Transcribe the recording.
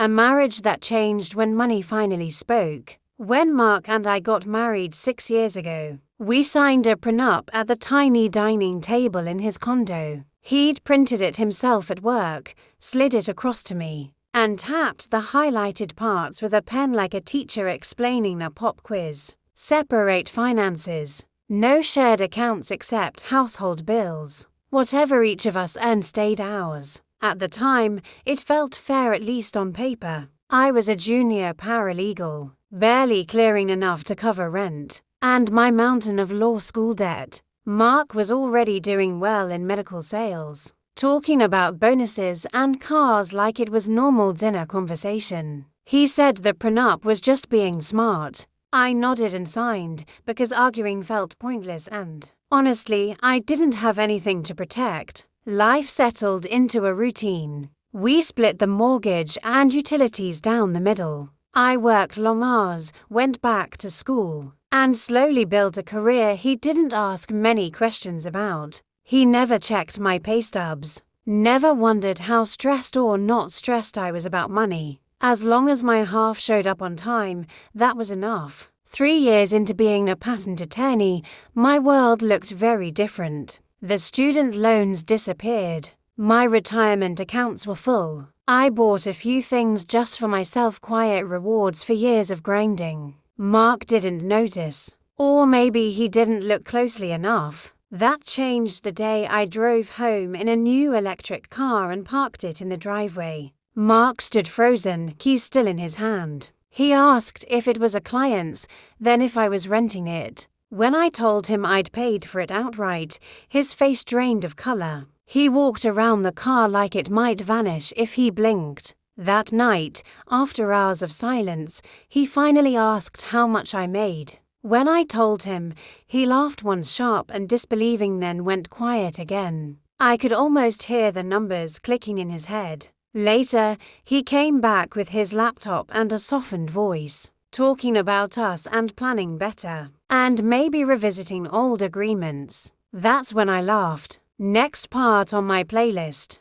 A marriage that changed when money finally spoke. When Mark and I got married 6 years ago, we signed a prenup at the tiny dining table in his condo. He'd printed it himself at work, slid it across to me, and tapped the highlighted parts with a pen like a teacher explaining a pop quiz. Separate finances. No shared accounts except household bills. Whatever each of us earned stayed ours. At the time, it felt fair, at least on paper. I was a junior paralegal, barely clearing enough to cover rent, and my mountain of law school debt. Mark was already doing well in medical sales, talking about bonuses and cars like it was normal dinner conversation. He said the prenup was just being smart. I nodded and signed, because arguing felt pointless and, honestly, I didn't have anything to protect. Life settled into a routine. We split the mortgage and utilities down the middle. I worked long hours, went back to school, and slowly built a career he didn't ask many questions about. He never checked my pay stubs, never wondered how stressed or not stressed I was about money. As long as my half showed up on time, that was enough. 3 years into being a patent attorney, my world looked very different. The student loans disappeared. My retirement accounts were full. I bought a few things just for myself, quiet rewards for years of grinding. Mark didn't notice. Or maybe he didn't look closely enough. That changed the day I drove home in a new electric car and parked it in the driveway. Mark stood frozen, keys still in his hand. He asked if it was a client's, then if I was renting it. When I told him I'd paid for it outright, his face drained of color. He walked around the car like it might vanish if he blinked. That night, after hours of silence, he finally asked how much I made. When I told him, he laughed once sharp and disbelieving, then went quiet again. I could almost hear the numbers clicking in his head. Later, he came back with his laptop and a softened voice, talking about us and planning better, and maybe revisiting old agreements. That's when I laughed. Next part on my playlist.